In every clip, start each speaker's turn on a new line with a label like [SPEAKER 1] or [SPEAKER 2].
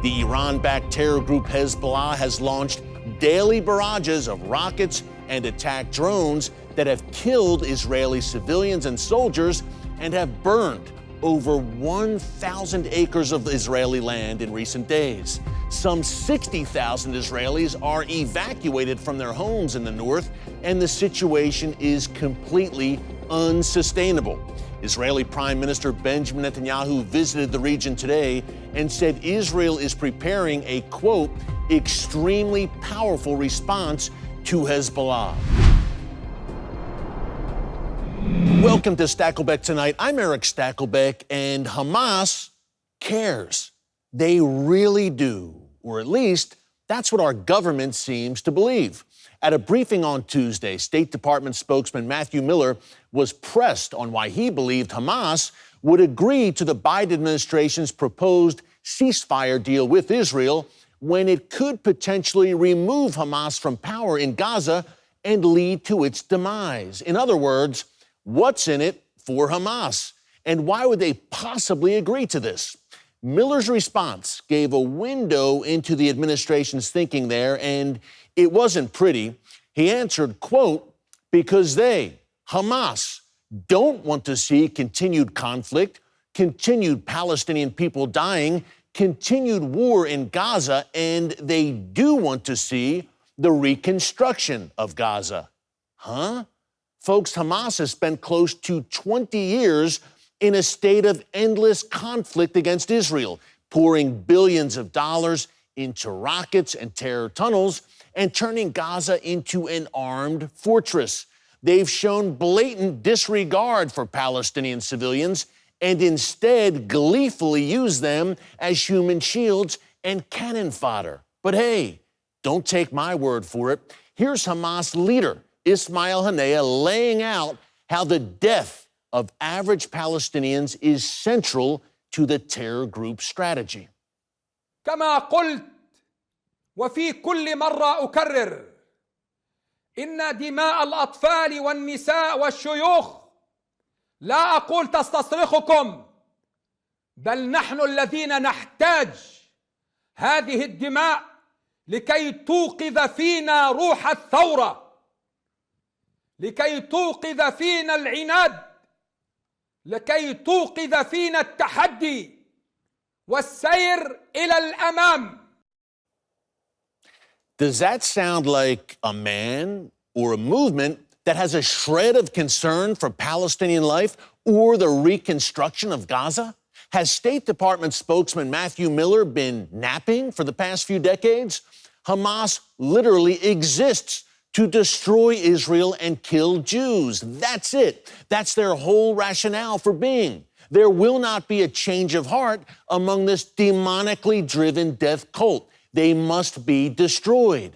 [SPEAKER 1] The Iran-backed terror group Hezbollah has launched daily barrages of rockets and attack drones that have killed Israeli civilians and soldiers and have burned over 1,000 acres of Israeli land in recent days. Some 60,000 Israelis are evacuated from their homes in the north, and the situation is completely unsustainable. Israeli Prime Minister Benjamin Netanyahu visited the region today and said Israel is preparing a, quote, extremely powerful response to Hezbollah. Welcome to Stakelbeck Tonight. I'm Erick Stakelbeck, and Hamas cares. They really do, or at least that's what our government seems to believe. At a briefing on Tuesday, State Department spokesman Matthew Miller was pressed on why he believed Hamas would agree to the Biden administration's proposed ceasefire deal with Israel when it could potentially remove Hamas from power in Gaza and lead to its demise. In other words, what's in it for Hamas? And why would they possibly agree to this? Miller's response gave a window into the administration's thinking there, and it wasn't pretty. He answered, quote, because they, Hamas, don't want to see continued conflict, continued Palestinian people dying, continued war in Gaza, and they do want to see the reconstruction of Gaza. Huh? Folks, Hamas has spent close to 20 years in a state of endless conflict against Israel, pouring billions of dollars into rockets and terror tunnels and turning Gaza into an armed fortress. They've shown blatant disregard for Palestinian civilians and instead gleefully use them as human shields and cannon fodder. But hey, don't take my word for it. Here's Hamas leader Ismail Haniyeh laying out how the death of average Palestinians is central to the terror group strategy.
[SPEAKER 2] كما قلت وفي كل مرة أكرر إن دماء الأطفال والنساء والشيوخ لا أقول تستصرخكم بل نحن الذين نحتاج هذه الدماء لكي توقظ فينا روح الثورة لكي توقظ فينا العناد لكي توقظ فينا التحدي والسير إلى الأمام.
[SPEAKER 1] Does that sound like a man or a movement that has a shred of concern for Palestinian life or the reconstruction of Gaza? Has State Department spokesman Matthew Miller been napping for the past few decades? Hamas literally exists to destroy Israel and kill Jews. That's it. That's their whole rationale for being. There will not be a change of heart among this demonically driven death cult. They must be destroyed.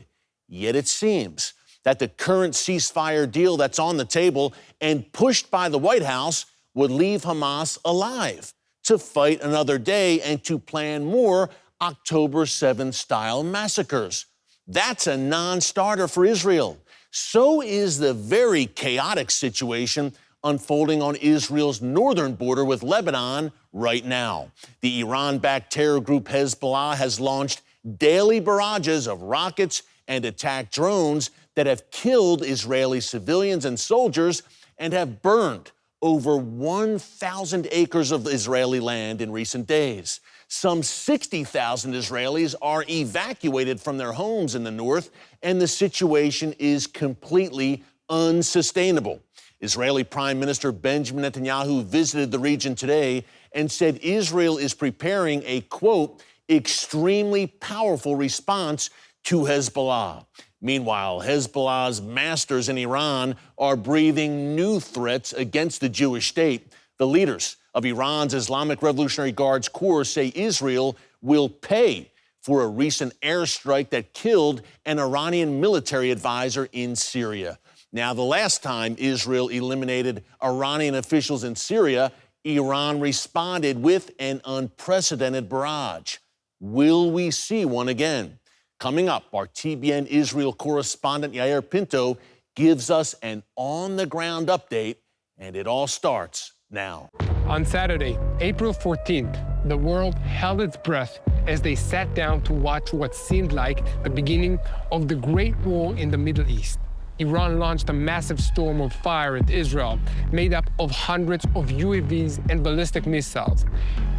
[SPEAKER 1] Yet it seems that the current ceasefire deal that's on the table and pushed by the White House would leave Hamas alive to fight another day and to plan more October 7th style massacres. That's a non-starter for Israel. So is the very chaotic situation unfolding on Israel's northern border with Lebanon right now. The Iran-backed terror group Hezbollah has launched daily barrages of rockets and attack drones that have killed Israeli civilians and soldiers and have burned over 1,000 acres of Israeli land in recent days. Some 60,000 Israelis are evacuated from their homes in the north, and the situation is completely unsustainable. Israeli Prime Minister Benjamin Netanyahu visited the region today and said Israel is preparing a, quote, extremely powerful response to Hezbollah. Meanwhile, Hezbollah's masters in Iran are breathing new threats against the Jewish state. The leaders of Iran's Islamic Revolutionary Guards Corps say Israel will pay for a recent airstrike that killed an Iranian military advisor in Syria. Now, the last time Israel eliminated Iranian officials in Syria, Iran responded with an unprecedented barrage. Will we see one again? Coming up, our TBN Israel correspondent Yair Pinto gives us an on-the-ground update, and it all starts now.
[SPEAKER 3] On Saturday, April 14th, The world held its breath as they sat down to watch what seemed like the beginning of the Great War in the Middle East. Iran launched a massive storm of fire at Israel, made up of hundreds of UAVs and ballistic missiles.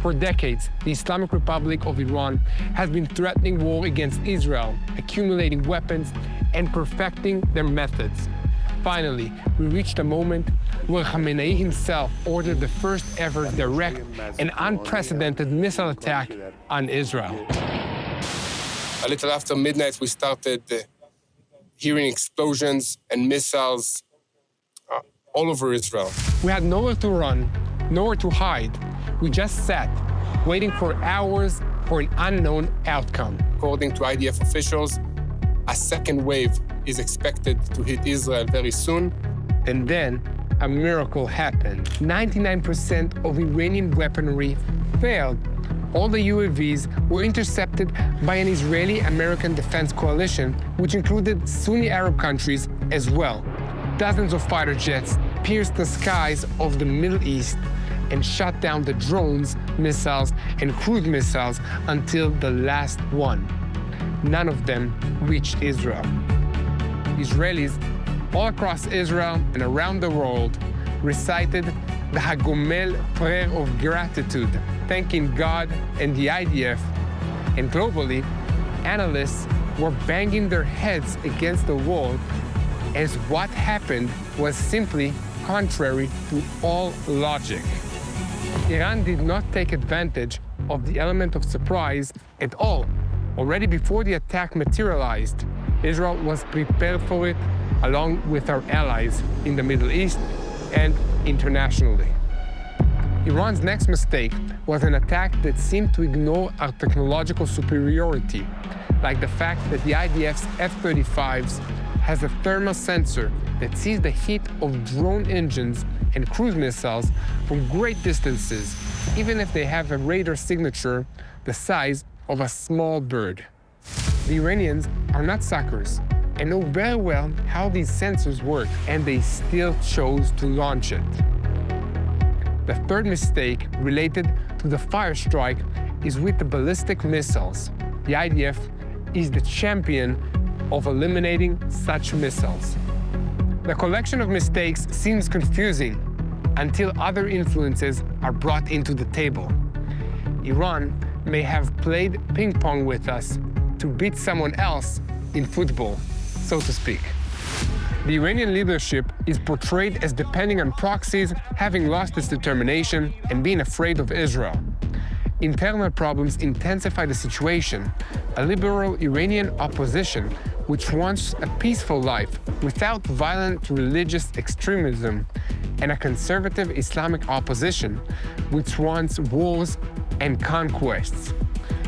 [SPEAKER 3] For decades, the Islamic Republic of Iran has been threatening war against Israel, accumulating weapons and perfecting their methods. Finally, we reached a moment where Khamenei himself ordered the first ever direct and unprecedented missile attack on Israel.
[SPEAKER 4] A little after midnight, we started hearing explosions and missiles all over Israel.
[SPEAKER 3] We had nowhere to run, nowhere to hide. We just sat, waiting for hours for an unknown outcome.
[SPEAKER 4] According to IDF officials, a second wave is expected to hit Israel very soon.
[SPEAKER 3] And then a miracle happened. 99% of Iranian weaponry failed. All the UAVs were intercepted by an Israeli-American defense coalition, which included Sunni Arab countries as well. Dozens of fighter jets pierced the skies of the Middle East and shot down the drones, missiles, and cruise missiles until the last one. None of them reached Israel. Israelis all across Israel and around the world recited the Hagomel prayer of gratitude, thanking God and the IDF. And globally, analysts were banging their heads against the wall as what happened was simply contrary to all logic. Iran did not take advantage of the element of surprise at all. Already before the attack materialized, Israel was prepared for it, along with our allies in the Middle East and internationally. Iran's next mistake was an attack that seemed to ignore our technological superiority, like the fact that the IDF's F-35s has a thermal sensor that sees the heat of drone engines and cruise missiles from great distances, even if they have a radar signature the size of a small bird. The Iranians are not suckers and know very well how these sensors work, and they still chose to launch it. The third mistake related to the fire strike is with the ballistic missiles. The IDF is the champion of eliminating such missiles. The collection of mistakes seems confusing until other influences are brought into the table. Iran may have played ping pong with us to beat someone else in football, so to speak. The Iranian leadership is portrayed as depending on proxies, having lost its determination, and being afraid of Israel. Internal problems intensify the situation. A liberal Iranian opposition, which wants a peaceful life without violent religious extremism, and a conservative Islamic opposition, which wants wars and conquests.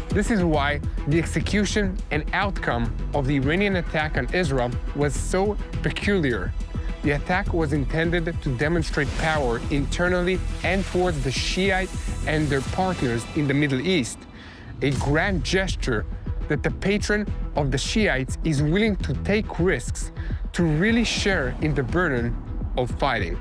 [SPEAKER 3] This is why the execution and outcome of the Iranian attack on Israel was so peculiar. The attack was intended to demonstrate power internally and towards the Shiite and their partners in the Middle East, a grand gesture that the patron of the Shiites is willing to take risks to really share in the burden of fighting.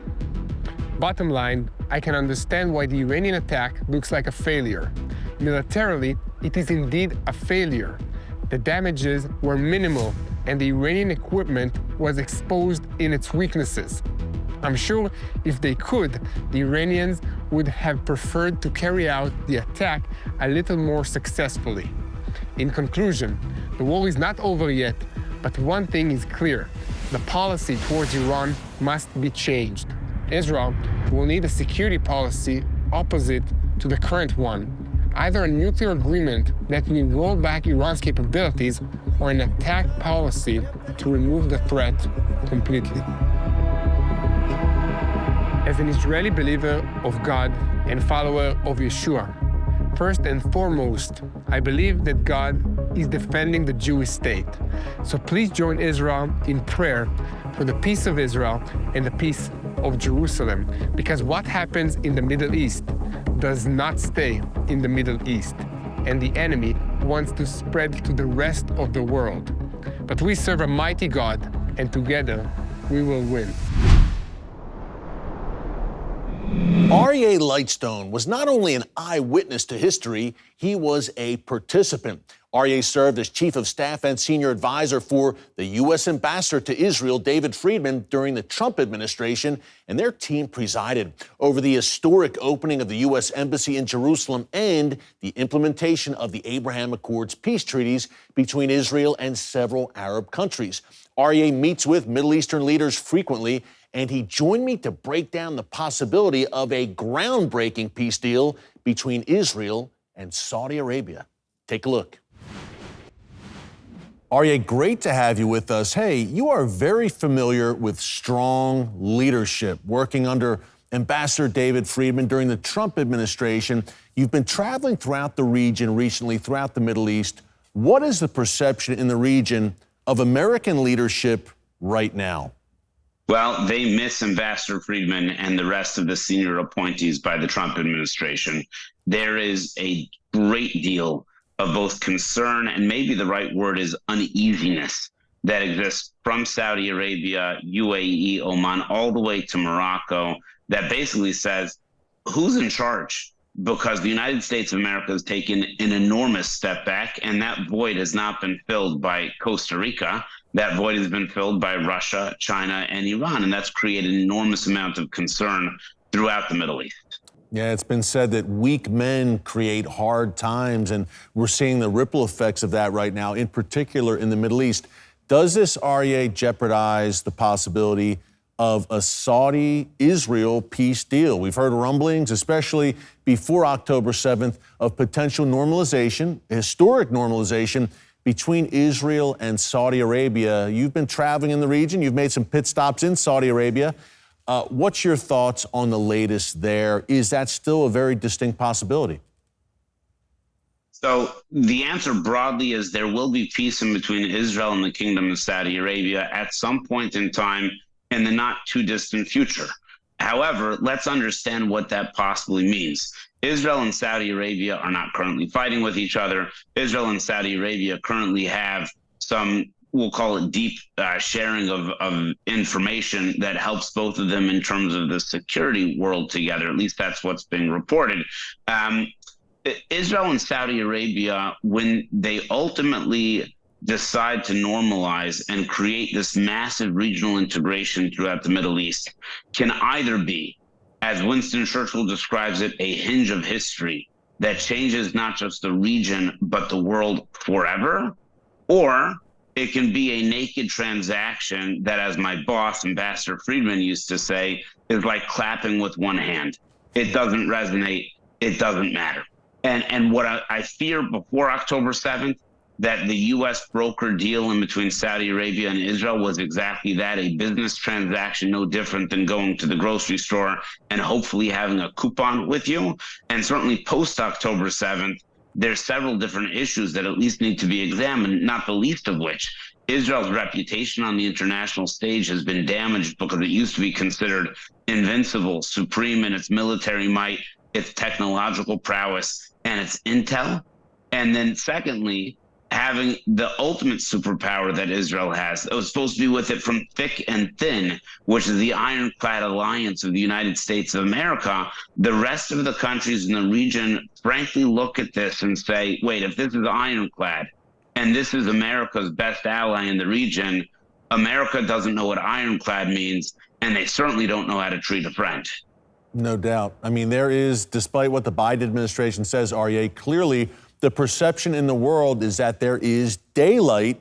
[SPEAKER 3] Bottom line, I can understand why the Iranian attack looks like a failure. Militarily, it is indeed a failure. The damages were minimal, and the Iranian equipment was exposed in its weaknesses. I'm sure if they could, the Iranians would have preferred to carry out the attack a little more successfully. In conclusion, the war is not over yet, but one thing is clear: the policy towards Iran must be changed. Israel will need a security policy opposite to the current one, either a nuclear agreement that will roll back Iran's capabilities or an attack policy to remove the threat completely. As an Israeli believer of God and follower of Yeshua, first and foremost, I believe that God is defending the Jewish state. So please join Israel in prayer for the peace of Israel and the peace of Jerusalem, because what happens in the Middle East does not stay in the Middle East, and the enemy wants to spread to the rest of the world. But we serve a mighty God, and together we will win.
[SPEAKER 1] Aryeh Lightstone was not only an eyewitness to history, he was a participant. Aryeh served as chief of staff and senior advisor for the U.S. ambassador to Israel, David Friedman, during the Trump administration, and their team presided over the historic opening of the U.S. embassy in Jerusalem and the implementation of the Abraham Accords peace treaties between Israel and several Arab countries. Aryeh meets with Middle Eastern leaders frequently, and he joined me to break down the possibility of a groundbreaking peace deal between Israel and Saudi Arabia. Take a look. Aryeh, great to have you with us. Hey, you are very familiar with strong leadership, working under Ambassador David Friedman during the Trump administration. You've been traveling throughout the region recently, throughout the Middle East. What is the perception in the region of American leadership right now?
[SPEAKER 5] Well, they miss Ambassador Friedman and the rest of the senior appointees by the Trump administration. There is a great deal of both concern and maybe the right word is uneasiness that exists from Saudi Arabia, UAE, Oman, all the way to Morocco, that basically says, who's in charge? Because the United States of America has taken an enormous step back, and that void has not been filled by Costa Rica. That void has been filled by Russia, China, and Iran, and that's created an enormous amount of concern throughout the Middle East.
[SPEAKER 1] Yeah, it's been said that weak men create hard times, and we're seeing the ripple effects of that right now, in particular in the Middle East. Does this, Aryeh, jeopardize the possibility of a Saudi-Israel peace deal? We've heard rumblings, especially before October 7th, of potential normalization, historic normalization, between Israel and Saudi Arabia. You've been traveling in the region. You've made some pit stops in Saudi Arabia. What's your thoughts on the latest there? Is that still a very distinct possibility?
[SPEAKER 5] So the answer broadly is there will be peace in between Israel and the Kingdom of Saudi Arabia at some point in time in the not too distant future. However, let's understand what that possibly means. Israel and Saudi Arabia are not currently fighting with each other. Israel and Saudi Arabia currently have some, we'll call it deep sharing of information that helps both of them in terms of the security world together. At least that's what's being reported. Israel and Saudi Arabia, when they ultimately decide to normalize and create this massive regional integration throughout the Middle East, can either be, as Winston Churchill describes it, a hinge of history that changes not just the region, but the world forever, or it can be a naked transaction that, as my boss, Ambassador Friedman, used to say, is like clapping with one hand. It doesn't resonate. It doesn't matter. And what I fear before October 7th, that the U.S. broker deal in between Saudi Arabia and Israel was exactly that, a business transaction, no different than going to the grocery store and hopefully having a coupon with you. And certainly post-October 7th, there's several different issues that at least need to be examined, not the least of which Israel's reputation on the international stage has been damaged because it used to be considered invincible, supreme in its military might, its technological prowess, and its intel. And then secondly, having the ultimate superpower that Israel has. It was supposed to be with it from thick and thin, which is the ironclad alliance of the United States of America. The rest of the countries in the region frankly look at this and say, wait, if this is ironclad and this is America's best ally in the region, America doesn't know what ironclad means, and they certainly don't know how to treat a friend.
[SPEAKER 1] No doubt. I mean, there is, despite what the Biden administration says, Aryeh, clearly the perception in the world is that there is daylight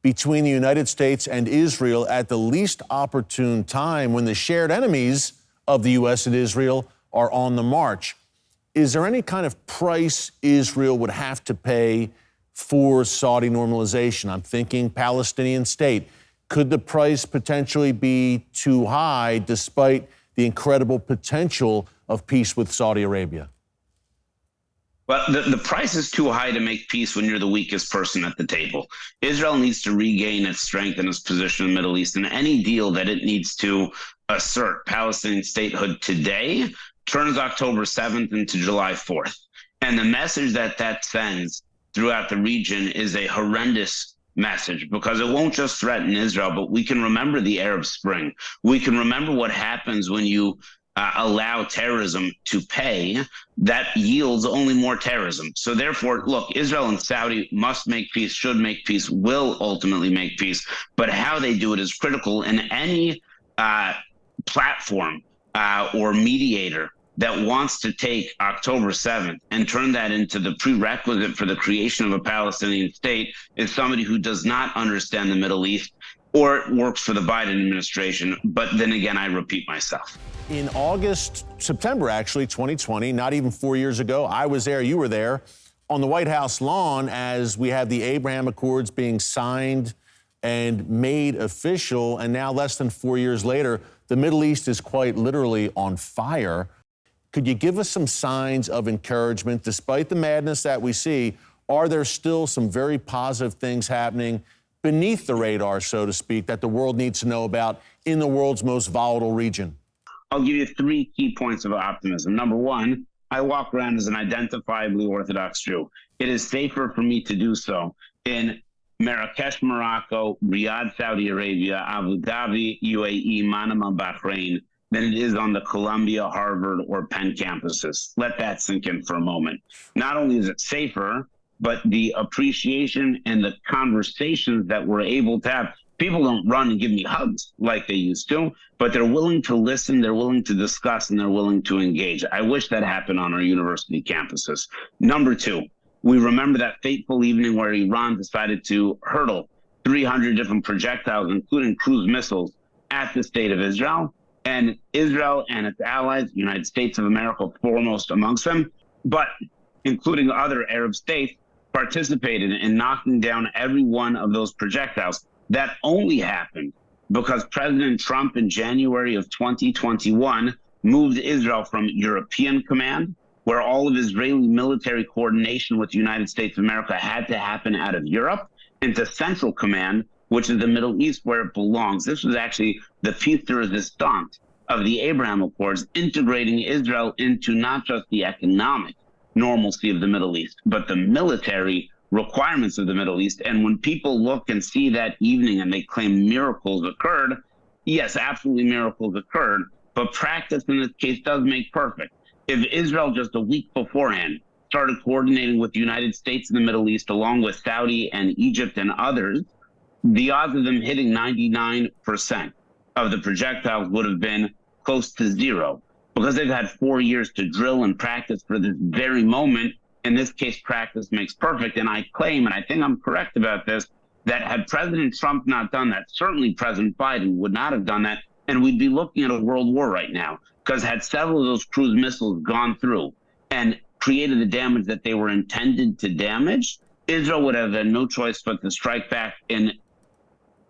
[SPEAKER 1] between the United States and Israel at the least opportune time when the shared enemies of the U.S. and Israel are on the march. Is there any kind of price Israel would have to pay for Saudi normalization? I'm thinking Palestinian state. Could the price potentially be too high despite the incredible potential of peace with Saudi Arabia?
[SPEAKER 5] Well, the price is too high to make peace when you're the weakest person at the table. Israel needs to regain its strength and its position in the Middle East, and any deal that it needs to assert Palestinian statehood today turns October 7th into July 4th. And the message that that sends throughout the region is a horrendous message, because it won't just threaten Israel, but we can remember the Arab Spring. We can remember what happens when you allow terrorism to pay, that yields only more terrorism. So therefore, look, Israel and Saudi must make peace, should make peace, will ultimately make peace, but how they do it is critical. And any platform or mediator that wants to take October 7th and turn that into the prerequisite for the creation of a Palestinian state is somebody who does not understand the Middle East or works for the Biden administration. But then again, I repeat myself.
[SPEAKER 1] In September, actually, 2020, not even 4 years ago, I was there, you were there, on the White House lawn as we had the Abraham Accords being signed and made official. And now, less than 4 years later, the Middle East is quite literally on fire. Could you give us some signs of encouragement? Despite the madness that we see, are there still some very positive things happening beneath the radar, so to speak, that the world needs to know about in the world's most volatile region?
[SPEAKER 5] I'll give you 3 key points of optimism. Number one, I walk around as an identifiably Orthodox Jew. It is safer for me to do so in Marrakesh, Morocco, Riyadh, Saudi Arabia, Abu Dhabi, UAE, Manama, Bahrain, than it is on the Columbia, Harvard, or Penn campuses. Let that sink in for a moment. Not only is it safer, but the appreciation and the conversations that we're able to have. People don't run and give me hugs like they used to, but they're willing to listen, they're willing to discuss, and they're willing to engage. I wish that happened on our university campuses. Number 2, we remember that fateful evening where Iran decided to hurtle 300 different projectiles, including cruise missiles, at the state of Israel. And Israel and its allies, the United States of America foremost amongst them, but including other Arab states, participated in knocking down every one of those projectiles. That only happened because President Trump in January of 2021 moved Israel from European command, where all of Israeli military coordination with the United States of America had to happen out of Europe, into Central Command, which is the Middle East where it belongs. This was actually the piece de resistance of the Abraham Accords, integrating Israel into not just the economic normalcy of the Middle East, but the military requirements of the Middle East. And when people look and see that evening and they claim miracles occurred, yes, absolutely miracles occurred, but practice in this case does make perfect. If Israel just a week beforehand started coordinating with the United States in the Middle East, along with Saudi and Egypt and others, the odds of them hitting 99% of the projectiles would have been close to 0, because they've had 4 years to drill and practice for this very moment. In this case, practice makes perfect. And I claim, and I think I'm correct about this, that had President Trump not done that, certainly President Biden would not have done that, and we'd be looking at a world war right now. Because had several of those cruise missiles gone through and created the damage that they were intended to damage, Israel would have had no choice but to strike back in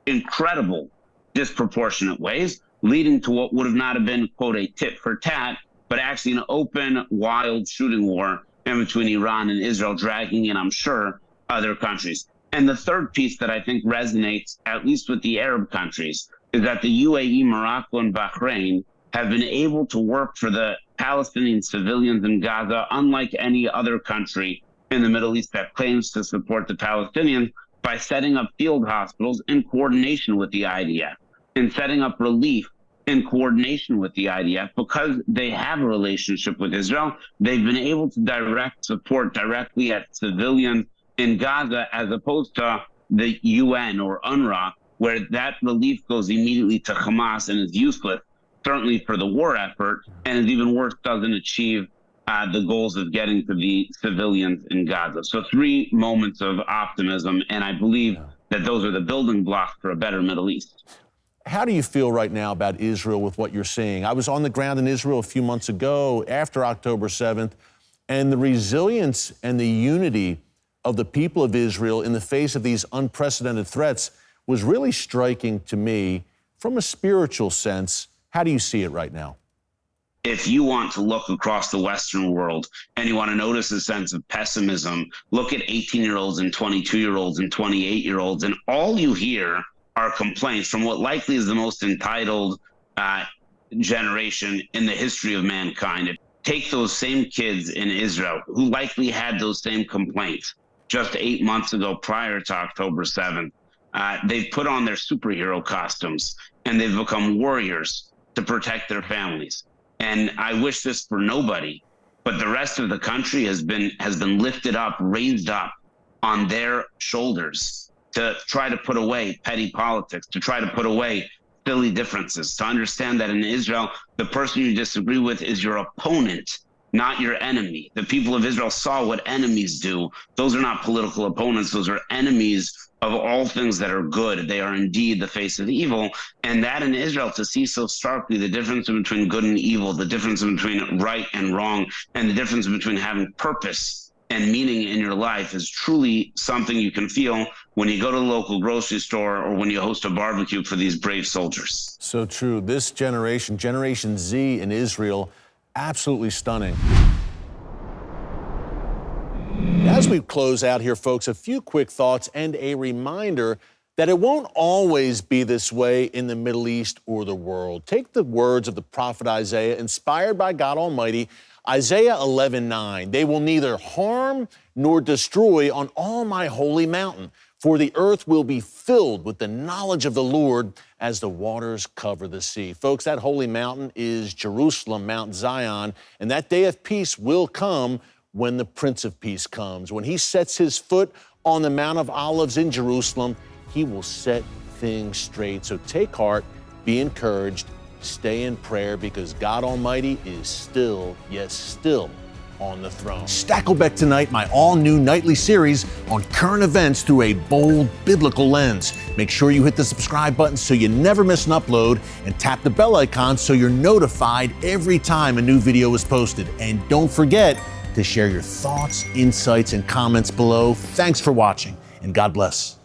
[SPEAKER 5] incredible, disproportionate ways, leading to what would have not have been, quote, a tit for tat, but actually an open, wild shooting war in between Iran and Israel, dragging in, I'm sure, other countries. And the third piece that I think resonates, at least with the Arab countries, is that the UAE, Morocco, and Bahrain have been able to work for the Palestinian civilians in Gaza, unlike any other country in the Middle East that claims to support the Palestinians, by setting up field hospitals in coordination with the IDF and setting up relief in coordination with the IDF. Because they have a relationship with Israel, they've been able to direct support directly at civilians in Gaza, as opposed to the UN or UNRWA, where that relief goes immediately to Hamas and is useless, certainly for the war effort, and is even worse, doesn't achieve the goals of getting to the civilians in Gaza. So 3 moments of optimism, and I believe that those are the building blocks for a better Middle East.
[SPEAKER 1] How do you feel right now about Israel with what you're seeing? I was on the ground in Israel a few months ago after October 7th, and the resilience and the unity of the people of Israel in the face of these unprecedented threats was really striking to me from a spiritual sense. How do you see it right now?
[SPEAKER 5] If you want to look across the Western world and you want to notice a sense of pessimism, look at 18-year-olds and 22-year-olds and 28-year-olds, and all you hear are complaints from what likely is the most entitled generation in the history of mankind. Take those same kids in Israel who likely had those same complaints just 8 months ago prior to October 7th. They've put on their superhero costumes and they've become warriors to protect their families. And I wish this for nobody, but the rest of the country has been lifted up, raised up on their shoulders to try to put away petty politics, to try to put away silly differences, to understand that in Israel, the person you disagree with is your opponent, not your enemy. The people of Israel saw what enemies do. Those are not political opponents. Those are enemies of all things that are good. They are indeed the face of evil. And that in Israel, to see so starkly the difference between good and evil, the difference between right and wrong, and the difference between having purpose and meaning in your life is truly something you can feel when you go to the local grocery store or when you host a barbecue for these brave soldiers.
[SPEAKER 1] So true. This generation, Generation Z in Israel, absolutely stunning. As we close out here, folks, a few quick thoughts and a reminder that it won't always be this way in the Middle East or the world. Take the words of the prophet Isaiah, inspired by God Almighty, Isaiah 11:9. They will neither harm nor destroy on all my holy mountain, for the earth will be filled with the knowledge of the Lord as the waters cover the sea. Folks, that holy mountain is Jerusalem, Mount Zion, and that day of peace will come when the Prince of Peace comes. When he sets his foot on the Mount of Olives in Jerusalem, he will set things straight. So take heart, be encouraged, stay in prayer, because God Almighty is still, yes, still on the throne. Stakelbeck Tonight, my all-new nightly series on current events through a bold biblical lens. Make sure you hit the subscribe button so you never miss an upload, and tap the bell icon so you're notified every time a new video is posted. And don't forget to share your thoughts, insights, and comments below. Thanks for watching, and God bless.